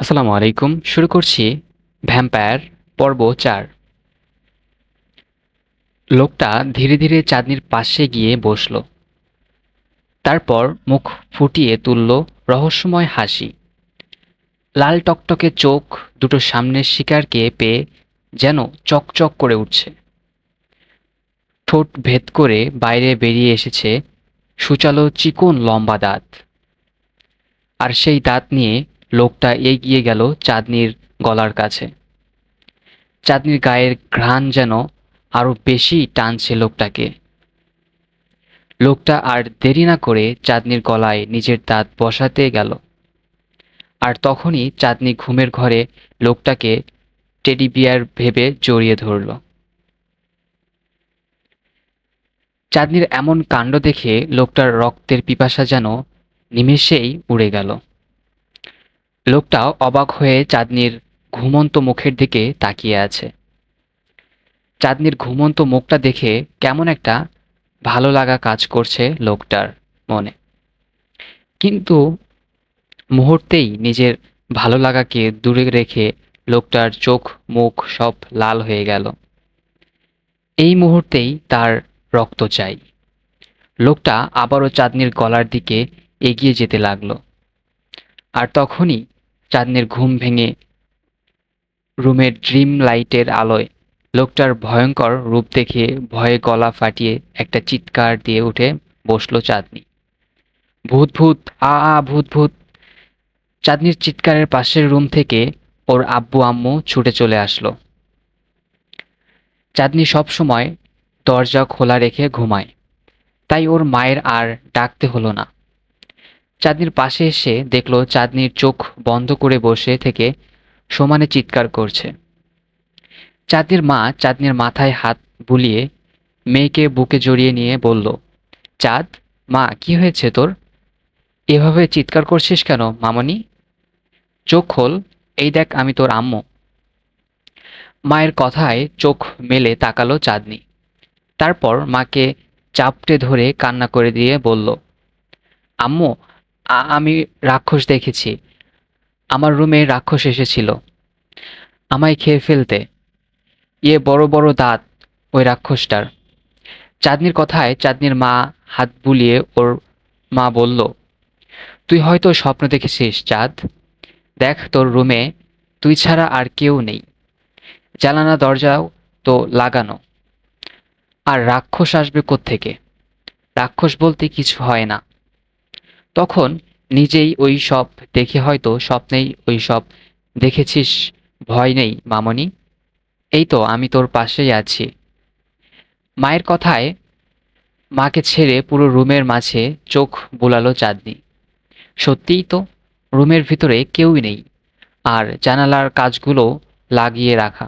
আসসালামু আলাইকুম। শুরু করছি ভ্যাম্পায়ার পর্ব ৪। লোকটা ধীরে ধীরে চাঁদনির পাশে গিয়ে বসল। তারপর মুখ ফুটিয়ে তুলল রহস্যময় হাসি। লাল টকটকে চোখ দুটো সামনের শিকারকে পেয়ে যেন চকচক করে উঠছে। ঠোঁট ভেদ করে বাইরে বেরিয়ে এসেছে সূচালো চিকন লম্বা দাঁত। আর সেই দাঁত নিয়ে লোকটা এগিয়ে গেল চাঁদনির গলার কাছে। চাঁদনির গায়ের ঘ্রাণ যেন আরো বেশি টানছে লোকটাকে। লোকটা আর দেরি না করে চাঁদনির গলায় নিজের দাঁত বসাতে গেল। আর তখনই চাঁদনি ঘুমের ঘরে লোকটাকে টেডি বিয়ার ভেবে জড়িয়ে ধরল। চাঁদনির এমন কাণ্ড দেখে লোকটার রক্তের পিপাসা যেন নিমেষেই উড়ে গেল। লোকটাও অবাক হয়ে চাঁদনির ঘুমন্ত মুখের দিকে তাকিয়ে আছে। চাঁদনির ঘুমন্ত মুখটা দেখে কেমন একটা ভালো লাগা কাজ করছে লোকটার মনে। কিন্তু মুহূর্তেই নিজের ভালো লাগাকে দূরে রেখে লোকটার চোখ মুখ সব লাল হয়ে গেল। এই মুহূর্তেই তার রক্ত চাই। লোকটা আবারও চাঁদনির গলার দিকে এগিয়ে যেতে লাগলো। আর তখনই চাঁদনির ঘুম ভেঙে রুমের ড্রিম লাইটের আলোয় লোকটার ভয়ঙ্কর রূপ দেখে ভয়ে গলা ফাটিয়ে একটা চিৎকার দিয়ে উঠে বসলো চাঁদনি। ভূত ভূত, আ আ ভূত ভূত। চাঁদনির চিৎকারের পাশের রুম থেকে ওর আব্বু আম্মু ছুটে চলে আসলো। চাঁদনি সব সময় দরজা খোলা রেখে ঘুমায়, তাই ওর মায়ের আর ডাকতে হলো না। চাঁদনির পাশে এসে দেখলো চাঁদনির চোখ বন্ধ করে বসে থেকে সমানে চিৎকার করছে। চাঁদনির মা চাঁদনির মাথায় হাত বুলিয়ে মেয়েকে বুকে জড়িয়ে নিয়ে বলল, চাঁদ, মা কি হয়েছে তোর? এভাবে চিৎকার করছিস কেন মামনি? চোখ খোল, এই দেখ আমি তোর আম্মু। মায়ের কথায় চোখ মেলে তাকালো চাঁদনি। তারপর মাকে চাপটে ধরে কান্না করে দিয়ে বলল, আম্মু, আমি রাক্ষস দেখেছি। আমার রুমে রাক্ষস এসেছিল আমায় খেয়ে ফেলতে। বড় বড় দাঁত ওই রাক্ষসটার। চাঁদনির কথায় চাঁদনির মা হাত বুলিয়ে ওর মা বলল, তুই হয়তো স্বপ্ন দেখেছিস চাঁদ। দেখ তোর রুমে তুই ছাড়া আর কেউ নেই, জানালা দরজাও তো লাগানো। আর রাক্ষস আসবে কোত্থেকে? রাক্ষস বলতে কিছু হয় না। তখন নিজেই ওই সব দেখে হয়তো স্বপ্নেই ওই সব দেখেছিস। ভয় নেই মামনি, এই তো আমি তোর পাশেই আছি। মায়ের কথায় মাকে ছেড়ে পুরো রুমের মাঝে চোখ বুলালো চাঁদনি। সত্যিই তো, রুমের ভিতরে কেউই নেই, আর জানালার কাচগুলো লাগিয়ে রাখা।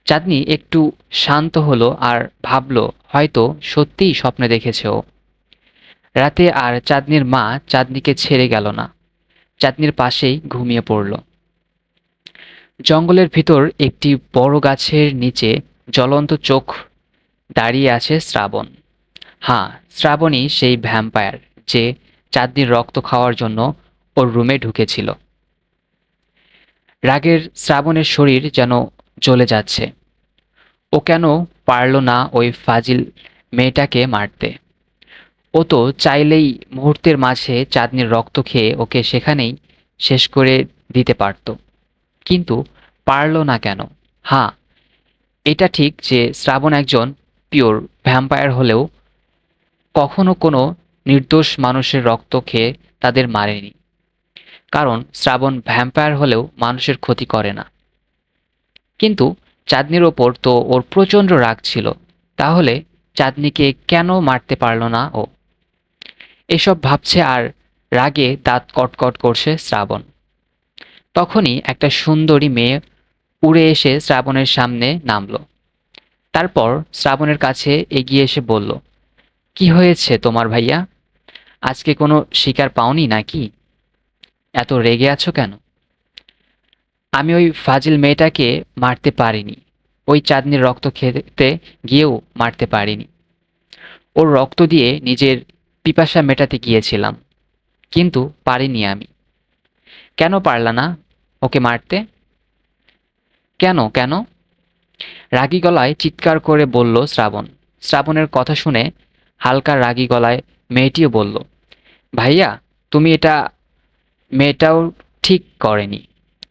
চাঁদনি একটু শান্ত হলো আর ভাবলো হয়তো সত্যিই স্বপ্নে দেখেছে ও। রাতে আর চাঁদনির মা চাঁদনিকে ছেড়ে গেল না, চাঁদনির পাশেই ঘুমিয়ে পড়ল। জঙ্গলের ভিতর একটি বড় গাছের নিচে জ্বলন্ত চোখ দাঁড়িয়ে আছে শ্রাবণ। হ্যাঁ, শ্রাবণই সেই ভ্যাম্পায়ার যে চাঁদনির রক্ত খাওয়ার জন্য ওর রুমে ঢুকেছিল। রাগের শ্রাবণের শরীর যেন জ্বলে যাচ্ছে। ও কেন পারল না ওই ফাজিল মেয়েটাকে মারতে? ও তো চাইলেই মুহূর্তের মাঝে চাঁদনির রক্ত খেয়ে ওকে সেখানেই শেষ করে দিতে পারত, কিন্তু পারল না কেন? হ্যাঁ, এটা ঠিক যে শ্রাবণ একজন পিওর ভ্যাম্পায়ার হলেও কখনো কোনো নির্দোষ মানুষের রক্ত খেয়ে তাদের মারেনি। কারণ শ্রাবণ ভ্যাম্পায়ার হলেও মানুষের ক্ষতি করে না। কিন্তু চাঁদনির ওপর তো ওর প্রচণ্ড রাগ ছিল। তাহলে চাঁদনিকে কেন মারতে পারল না ও? এসব ভাবছে আর রাগে দাঁত কটকট করছে শ্রাবণ। তখনই একটা সুন্দরী মেয়ে উড়ে এসে শ্রাবণের সামনে নামলো। তারপর শ্রাবণের কাছে এগিয়ে এসে বলল, কি হয়েছে তোমার ভাইয়া? আজকে কোনো শিকার পাওনি নাকি? এত রেগে আছো কেন? আমি ওই ফাজিল মেয়েটাকে মারতে পারিনি, ওই চাঁদনির রক্ত খেতে গিয়েও মারতে পারিনি। ওর রক্ত দিয়ে নিজের পিপাসা মেটাতে গিয়েছিলাম, কিন্তু পারিনি আমি। কেন পারলা না? ওকে মারতে? কেন কেন? রাগী গলায় চিৎকার করে বলল শ্রাবণ। শ্রাবণের কথা শুনে হালকা রাগী গলায় মেয়েটিও বলল, ভাইয়া, তুমি এটা মেয়েটাও ঠিক করেনি।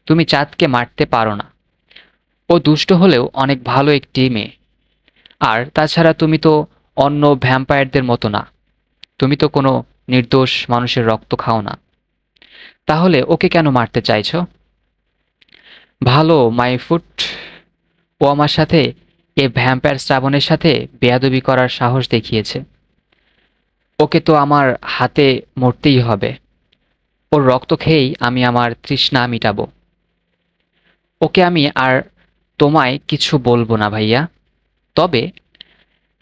তুমি চাঁদকে মারতে পারো না। ও দুষ্ট হলেও অনেক ভালো একটি মেয়ে। আর তাছাড়া তুমি তো অন্য ভ্যাম্পায়ারদের মতো না। তুমি তো কোনো নির্দোষ মানুষের রক্ত খাও না। তাহলে ওকে কেন মারতে চাইছো? ভালো মাই ফুট। ও আমার সাথে, এ ভ্যাম্পায়ার শ্রাবণের সাথে বেয়াদবি করার সাহস দেখিয়েছে। ওকে তো আমার হাতে মরতেই হবে। ওর রক্ত খেয়েই আমি আমার তৃষ্ণা মিটাবো। ওকে আমি আর তোমায় কিছু বলবো না ভাইয়া। তবে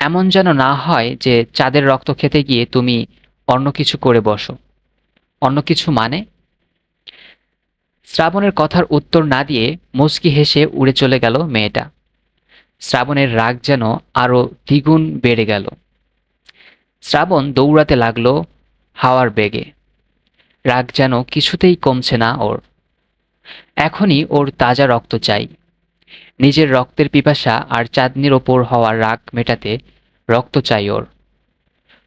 এমন যেন না হয় যে চাঁদের রক্ত খেতে গিয়ে তুমি অন্য কিছু করে বসো। অন্য কিছু মানে? শ্রাবণের কথার উত্তর না দিয়ে মুচকি হেসে উড়ে চলে গেল মেয়েটা। শ্রাবণের রাগ যেন আরো দ্বিগুণ বেড়ে গেল। শ্রাবণ দৌড়াতে লাগলো হাওয়ার বেগে। রাগ যেন কিছুতেই কমছে না ওর। এখনই ওর তাজা রক্ত চাই। নিজের রক্তের পিপাসা আর চাঁদনির ওপর হওয়া রাগ মেটাতে রক্ত চাই ওর।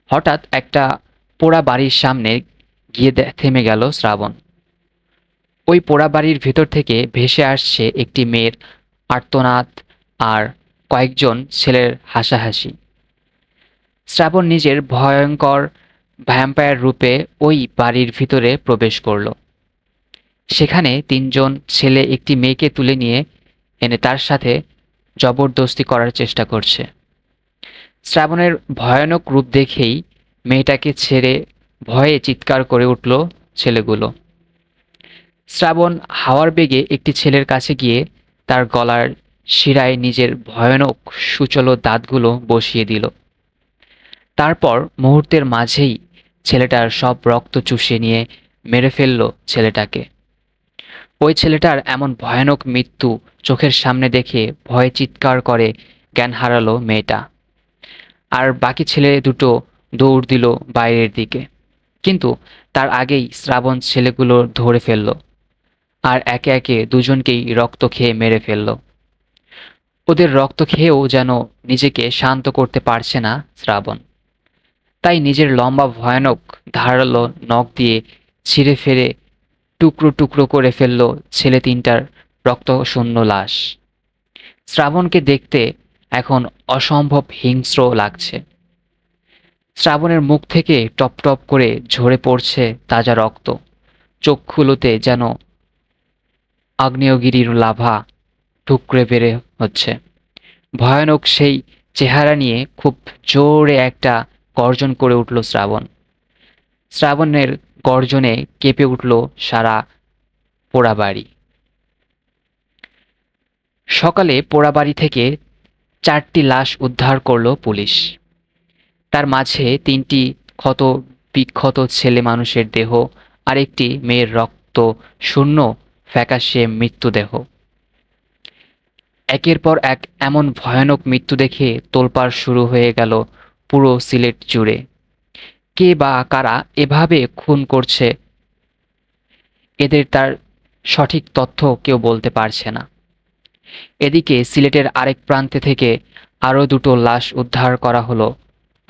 হঠাৎ একটা পোড়া বাড়ির সামনে গিয়ে থেমে গেল শ্রাবণ। ওই পোড়া বাড়ির ভেতর থেকে ভেসে আসছে একটি মেয়ের আর্তনাদ আর কয়েকজন ছেলের হাসাহাসি। শ্রাবণ নিজের ভয়ঙ্কর ভ্যাম্পায়ার রূপে ওই বাড়ির ভিতরে প্রবেশ করল। সেখানে তিনজন ছেলে একটি মেয়েকে তুলে নিয়ে এনে তার সাথে জবরদস্তি করার চেষ্টা করছে। শ্রাবণের ভয়ানক রূপ দেখেই মেয়েটাকে ছেড়ে ভয়ে চিৎকার করে উঠল ছেলেগুলো। শ্রাবণ হাওয়ার বেগে একটি ছেলের কাছে গিয়ে তার গলার শিরায় নিজের ভয়ানক সূচলো দাঁতগুলো বসিয়ে দিল। তারপর মুহূর্তের মাঝেই ছেলেটার সব রক্ত চুষে নিয়ে মেরে ফেলল ছেলেটাকে। ওই ছেলেটার এমন ভয়ানক মৃত্যু চোখের সামনে দেখে ভয়ে চিৎকার করে জ্ঞান হারালো মেয়েটা। আর বাকি ছেলে দুটো দৌড় দিল বাইরের দিকে। কিন্তু তার আগেই শ্রাবণ ছেলেগুলো ধরে ফেলল আর একে একে দুজনকেই রক্ত খেয়ে মেরে ফেলল। ওদের রক্ত খেয়েও যেন নিজেকে শান্ত করতে পারছে না শ্রাবণ। তাই নিজের লম্বা ভয়ানক ধারালো নখ দিয়ে ছিঁড়ে ফেরে টুকরো টুকরো করে ফেলল ছেলে তিনটার রক্তশূন্য লাশ। শ্রাবণকে দেখতে এখন অসম্ভব হিংস্র লাগছে। শ্রাবণের মুখ থেকে টপ টপ করে ঝরে পড়ছে তাজা রক্ত। চোখগুলোতে যেন আগ্নেয়গিরির লাভা টুকরে বেড়ে হচ্ছে। ভয়ানক সেই চেহারা নিয়ে খুব জোরে একটা গর্জন করে উঠল শ্রাবণ। শ্রাবণের গর্জনে কেঁপে উঠল সারা পোড়াবাড়ি। সকালে পোড়াবাড়ি থেকে 4টি লাশ উদ্ধার করল পুলিশ। তার মাঝে 3টি ক্ষত বিক্ষত ছেলে মানুষের দেহ আর একটি মেয়ের রক্ত শূন্য ফ্যাকাশে মৃত্যুদেহ। একের পর এক এমন ভয়ানক মৃত্যু দেখে তোলপাড় শুরু হয়ে গেল পুরো সিলেট জুড়ে। কে বা কারা এভাবে খুন করছে এদের তার সঠিক তথ্য কেউ বলতে পারছে না। এদিকে সিলেটের আরেক প্রান্তে থেকে আরও 2টো লাশ উদ্ধার করা হলো,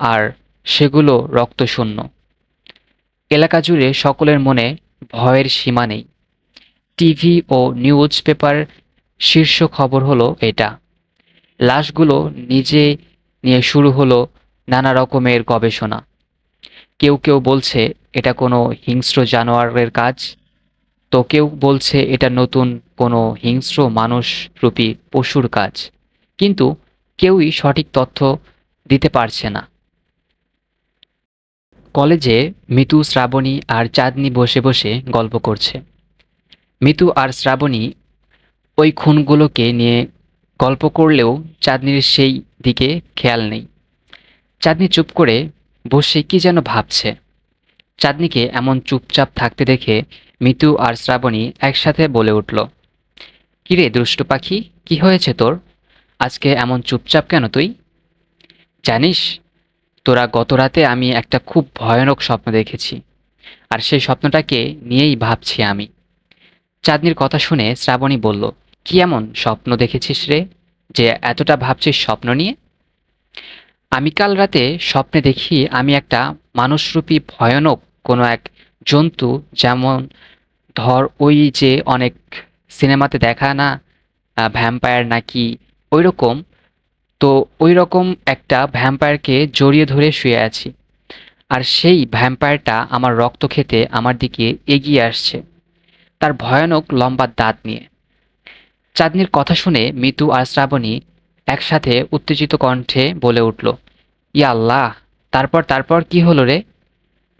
আর সেগুলো রক্তশূন্য। এলাকা জুড়ে সকলের মনে ভয়ের সীমা নেই। টিভি ও নিউজ পেপার শীর্ষ খবর হলো এটা। লাশগুলো নিজে নিয়ে শুরু হলো নানা রকমের গবেষণা। কেউ কেউ বলছে এটা কোনো হিংস্র জানোয়ারের কাজ, তো কেউ বলছে এটা নতুন কোনো হিংস্র মানুষরূপী পশুর কাজ। কিন্তু কেউই সঠিক তথ্য দিতে পারছে না। কলেজে মিতু, শ্রাবণী আর চাঁদনি বসে বসে গল্প করছে। মিতু আর শ্রাবণী ওই খুনগুলোকে নিয়ে গল্প করলেও চাঁদনির সেই দিকে খেয়াল নেই। চাঁদনি চুপ করে বসে কি যেন ভাবছে। চাঁদনিকে এমন চুপচাপ থাকতে দেখে মিতু আর শ্রাবণী একসাথে বলে উঠল, কিরে দুষ্টু পাখি, কি হয়েছে তোর? আজকে এমন চুপচাপ কেন তুই? জানিস, তোরা গত রাতে আমি একটা খুব ভয়ানক স্বপ্ন দেখেছি, আর সেই স্বপ্নটাকে নিয়েই ভাবছি আমি। চাঁদনির কথা শুনে শ্রাবণী বলল, কি এমন স্বপ্ন দেখেছিস রে যে এতটা ভাবছিস স্বপ্ন নিয়ে? আমি কাল রাতে স্বপ্নে দেখি আমি একটা মানুষরূপী ভয়ানক কোনো এক জন্তু, যেমন ধর ওই যে অনেক সিনেমাতে দেখা না, ভ্যাম্পায়ার নাকি ওই রকম। তো ওই রকম একটা ভ্যাম্পায়ারকে জড়িয়ে ধরে শুয়ে আছি, আর সেই ভ্যাম্পায়ারটা আমার রক্ত খেতে আমার দিকে এগিয়ে আসছে, তার ভয়ানক লম্বা দাঁত নিয়ে। চাঁদনির কথা শুনে মিতু আর শ্রাবণী একসাথে উত্তেজিত কণ্ঠে বলে উঠল, ইয়া আল্লাহ! তারপর তারপর কি হলো রে?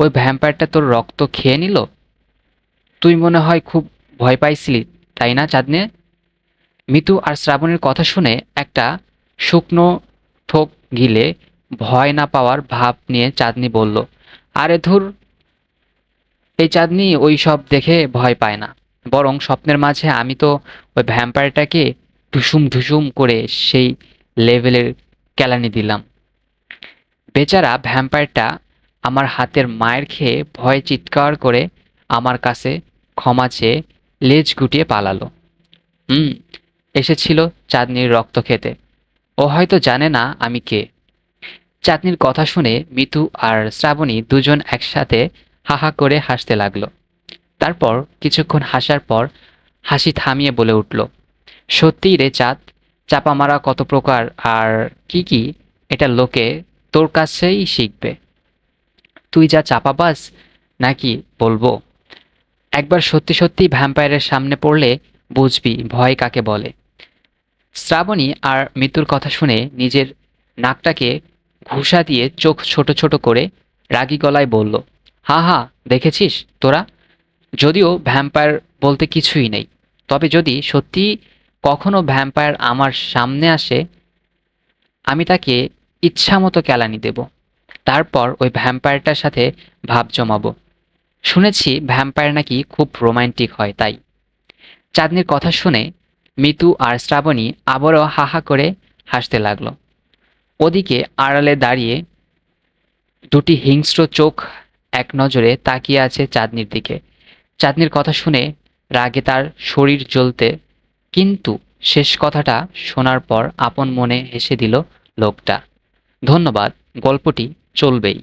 ওই ভ্যাম্পায়ারটা তোর রক্ত খেয়ে নিল? তুই মনে হয় খুব ভয় পাইছিলি, তাই না চাঁদনে? মিতু আর শ্রাবণীর কথা শুনে একটা শুকনো ঠোক গিলে ভয় না পাওয়ার ভাব নিয়ে চাঁদনি বলল, আরে ধুর, এই চাঁদনি ওই সব দেখে ভয় পায় না। বরং স্বপ্নের মাঝে আমি তো ওই ভ্যাম্পায়ারটাকে ঢুসুম ঢুসুম করে সেই লেভেলের কেলানি দিলাম। বেচারা ভ্যাম্পায়ারটা আমার হাতের মায়ের খেয়ে ভয়ে চিৎকার করে আমার কাছে ক্ষমা চেয়ে লেজ গুটিয়ে পালালো। হুম, এসেছিল চাঁদনির রক্ত খেতে। ও হয়তো জানে না আমি কে। চাঁদনির কথা শুনে মিতু আর শ্রাবণী দুজন একসাথে হা হা করে হাসতে লাগলো। তারপর কিছুক্ষণ হাসার পর হাসি থামিয়ে বলে উঠল, সত্যিই রে চাঁদ, চাপা মারা কত প্রকার আর কি কি, এটা লোকে তোর কাছেই শিখবে। তুই যা চাপাবাজ নাকি বলবো। একবার সত্যি সত্যি ভ্যাম্পায়ারের সামনে পড়লে বুঝবি ভয় কাকে বলে। শ্রাবণী আর মৃত্যুর কথা শুনে নিজের নাকটাকে ঘুষা দিয়ে চোখ ছোট ছোট করে রাগী গলায় বলল, হা হা, দেখেছিস তোরা? যদিও ভ্যাম্পায়ার বলতে কিছুই নেই, তবে যদি সত্যি কখনো ভ্যাম্পায়ার আমার সামনে আসে, আমি তাকে ইচ্ছামতো কেলানি দেব। তারপর ওই ভ্যাম্পায়ারটার সাথে ভাব জমাবো। শুনেছি ভ্যাম্পায়ার নাকি খুব রোমান্টিক হয়, তাই। চাঁদনির কথা শুনে মিতু আর শ্রাবণী আবারও হা হা করে হাসতে লাগলো। ওদিকে আড়ালে দাঁড়িয়ে দুটি হিংস্র চোখ এক নজরে তাকিয়ে আছে চাঁদনির দিকে। চাঁদনির কথা শুনে রাগে তার শরীর জ্বলতে, কিন্তু শেষ কথাটা শোনার পর আপন মনে হেসে দিল লোকটা। ধন্যবাদ, গল্পটি চলবেই।